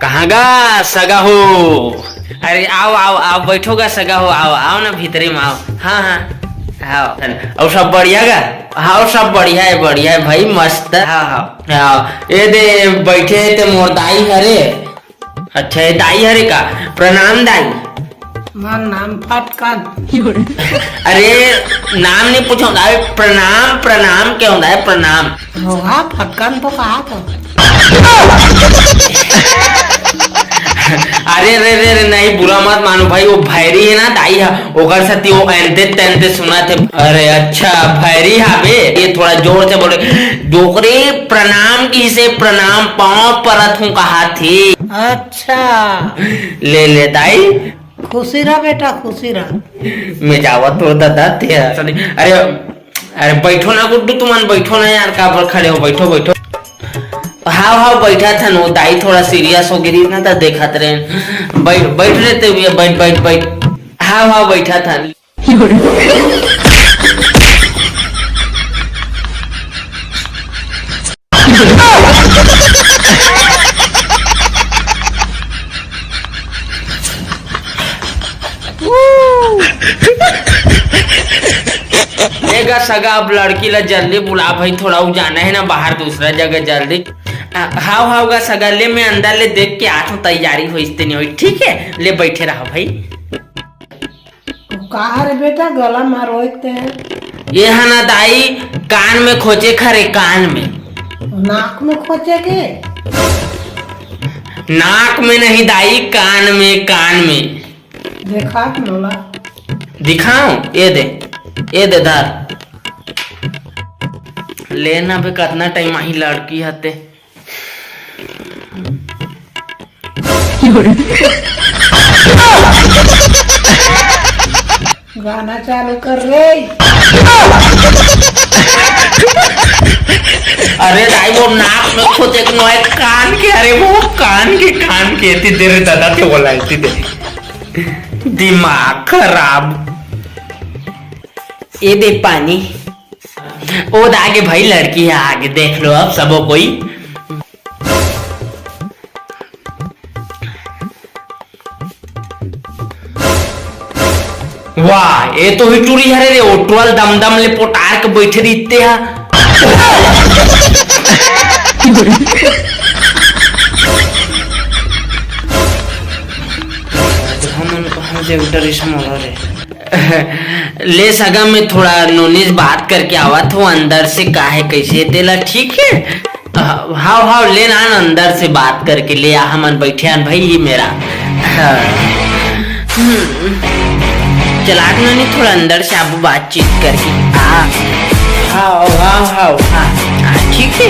कहाँ गा सगा हो। अरे आओ आओ आओ बैठोगा सगा हो, आओ आओ ना भीतरे में आओ। हाँ हाँ आओ। और सब बढ़िया गा? हाँ सब बढ़िया है भाई मस्त। हाँ हाँ आओ ये दे बैठे थे मोर दाई हरे। अच्छा ये दाई हरे का प्रणाम दाई। नाम फटकन। अरे नाम नहीं पूछो दाई, प्रणाम प्रणाम क्या होता है प्रणाम। होगा फटकन तो कहा था। अरे रे रे रे नहीं बुरा मत मानो भाई, वो भैरी है ना दाई है ओकर साथी वो एंते तैंते सुना थे। अरे अच्छा भैरी हाबे ये थोड़ा जोर से बोले डोकरे प्रणाम की से प्रणाम पाँव परत हूँ कहा थी। अच्छा ले दाई खुशी रहा बेटा खुशी रहा। मैं जावा तो दादा थे। अरे अरे बैठो ना गुड्डू तुम बैठो ना यार, कहाँ पर खड़े हो, बैठो बैठो। हाँ हाँ बैठा था नो दाई थोड़ा सीरियस हो गिरी ना था देखा रहे बैठ रहते हुए बैठ। हाँ हाँ बैठा था। सगा अब लड़की ला जल्दी बुला भाई, थोड़ा जाना है ना बाहर दूसरा जगह जल्दी। हाँ हाँ सगा ले मैं अंदर ले देख के आता हूँ, तैयारी हो इसते नहीं हुई ठीक है। ले बैठे रहो भाई। कहा रे बेटा गला मारोते हैं। ये है ना दाई कान में खोचे खरे, कान में। नाक में खोचेगे? नाक में नहीं दाई कान में, कान में। देखा मोला दिखाऊं? ये दे धर लेना भी कितना टाइम ही लड़की हते। गाना चालू कर रे। अरे दाई वो नाक में खोचे के नोए कान के, अरे वो कान के इतनी देर दादा थे बोला इतनी देर दिमाग खराब। ये दे पानी। ओ आगे भाई लड़की है आगे देख लो अब सबो कोई। वाह ये तो ही टूरी हरे रे ओटवाल दमदम ले पोटार के बैठे दिखते हैं। हम कहाँ से डरी समझ रे। ले सगा में थोड़ा नोनिस बात करके आवत हो अंदर से काहे कैसे तेला ठीक है। हाँ हाँ ले ना अंदर से बात करके ले आ हमन बैठे भाई ये मेरा। चला नहीं थोड़ा अंदर से आप बातचीत करके। हाँ हाँ हाँ हाँ हाँ ठीक है।